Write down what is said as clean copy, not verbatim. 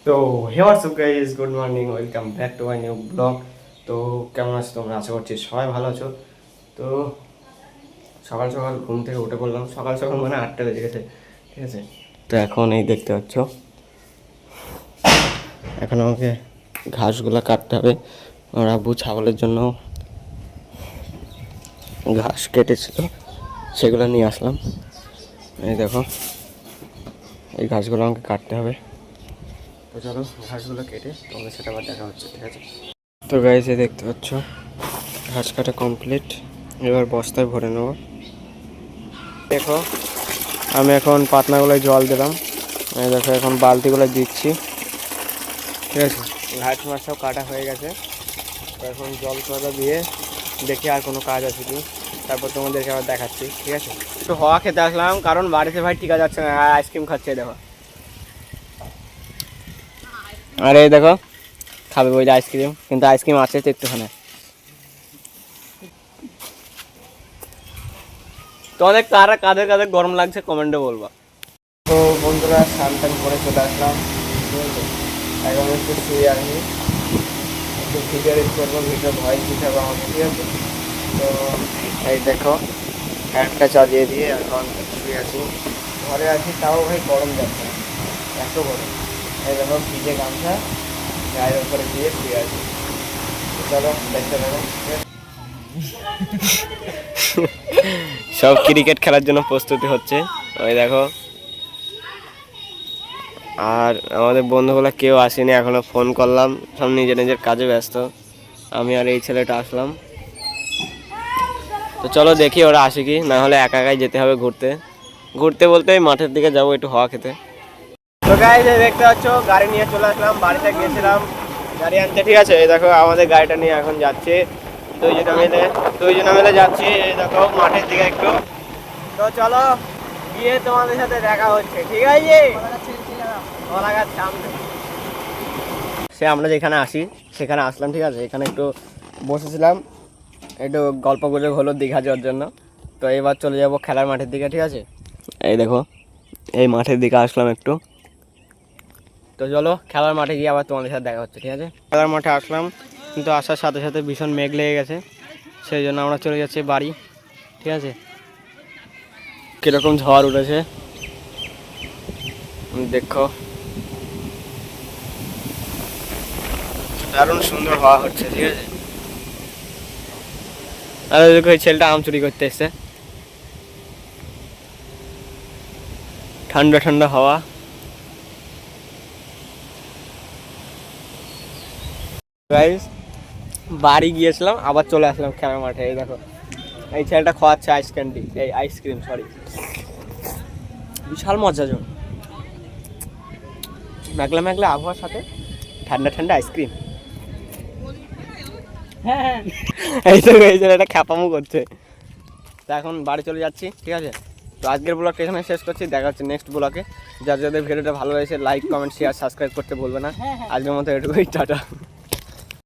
তো hey WhatsApp guys, good morning, welcome back to my new blog. তো কেমন আছো তোমরা? আশা করছি সবাই ভালো আছো। তো সকাল সকাল ঘুম থেকে উঠে পড়লাম, সকাল সকাল মানে 8টা বেজে গেছে, ঠিক আছে। তো এখন এই দেখতে পাচ্ছ, এখন আমাকে ঘাসগুলো কাটতে হবে। আমার আব্বু ছাগলের জন্য ঘাস কেটেছিল, সেগুলো নিয়ে আসলাম। এই দেখো, এই ঘাসগুলো আমাকে কাটতে হবে। তো চলো ঘাসগুলো কেটে তোমাদের সাথে আবার দেখা হচ্ছে, ঠিক আছে। তো গাইস, এই দেখতে পাচ্ছ ঘাস কাটা কমপ্লিট। এবার বস্তায় ভরে নেব। দেখো, আমি এখন পাতনাগুলোয় জল দিলাম। এই দেখো, এখন বালতিগুলো দিচ্ছি, ঠিক আছে। ঘাস মাছ সব কাটা হয়ে গেছে। তো এখন জল টলা দিয়ে দেখি আর কোনো কাজ আছে কি, তারপর তোমাদেরকে আবার দেখাচ্ছি, ঠিক আছে। একটু হাওয়া খেতে আসলাম, কারণ বাড়িতে ভাই টিকা যাচ্ছে না, আইসক্রিম খাচ্ছে। দেখো, আরে দেখো, খাবে বই আইসক্রিম, কিন্তু আইসক্রিম আছে তো একটুখানে। তোমাদের কাদের কাদের গরম লাগছে কমেন্টে বলবা। তো বন্ধুরা, স্নান টান করে চলে আসলাম, ঠিক আছে। এখন একটু শুয়ে আসি, একটু ভিডিও রেড করবো, ভিডিও ভয়েস দিতে হবে আমাকে, ঠিক আছে। তো এই দেখো, ফ্যানটা চালিয়ে দিয়ে এখন শুয়ে আছি। ঘরে আছি, তাও ভাই গরম যাচ্ছে না, এত গরম। এই দেখো, ভিজে গামছা গায়ের উপরে দিয়ে শুয়ে আছি। চলো দেখতে থাকো, ঠিক আছে। সব ক্রিকেট খেলার জন্য প্রস্তুতি হচ্ছে, ওই দেখো। আর আমাদের বন্ধুগুলো কেউ আসেনি এখনো, ফোন করলাম, সব নিজের নিজের কাজে ব্যস্ত। আমি আর এই ছেলেটা আসলাম। তো চলো দেখি ওরা আসে কি, না হলে একা একাই যেতে হবে ঘুরতে। ঘুরতে বলতে মাঠের দিকে যাবো একটু হাওয়া খেতে। তো গাইস, দেখতে পাচ্ছ গাড়ি নিয়ে চলে আসলাম, বাড়িতে গিয়েছিলাম গাড়ি আনতে, ঠিক আছে। এই দেখো, আমাদের গাড়িটা নিয়ে এখন যাচ্ছি, দুইজনে মিলে যাচ্ছি। এই দেখো, মাঠের দিকে একটু। তো চলো গিয়ে তোমাদের সাথে দেখা হচ্ছে, ঠিক আছে। সে আমরা যেখানে আসি সেখানে আসলাম, ঠিক আছে। এখানে একটু বসেছিলাম, একটু গল্প গুজব হলো দীঘা যাওয়ার জন্য। তো এবার চলে যাব খেলার মাঠের দিকে, ঠিক আছে। এই দেখো, এই মাঠের দিকে আসলাম একটু। তো চলো খেলার মাঠে গিয়ে আবার তোমাদের সাথে দেখা হচ্ছে, ঠিক আছে। খেলার মাঠে আসলাম, কিন্তু আসার সাথে সাথে ভীষণ মেঘ লেগে গেছে, সেই জন্য আমরা চলে যাচ্ছি বাড়ি, ঠিক আছে। কীরকম ঝড় উঠেছে দেখো, দারুণ সুন্দর হাওয়া হচ্ছে, ঠিক আছে। আর দেখো, এই ছেলেটা আম চুরি করতে এসছে, ঠান্ডা ঠান্ডা হাওয়া। গাইস, বাড়ি গিয়েছিলাম, আবার চলে আসলাম খেলার মাঠে। এই দেখো, এই ছেলেটা খাওয়াচ্ছে আইসক্রিম, সরি, বিশাল মজা। জন মেঘলা মেঘলা আবহাওয়ার সাথে ঠান্ডা ঠান্ডা আইসক্রিম। হ্যাঁ, এই তো এই ছেলেটা খ্যাপামো করছে। তো এখন বাড়ি চলে যাচ্ছি, ঠিক আছে। তো আজকের ব্লগটা এখানে শেষ করছি, দেখা হচ্ছে নেক্সট ব্লগে। যাদের ভিডিওটা ভালো লেগেছে লাইক কমেন্ট শেয়ার সাবস্ক্রাইব করতে ভুলবে না। আজকের মতো এটুকুই, টাটা।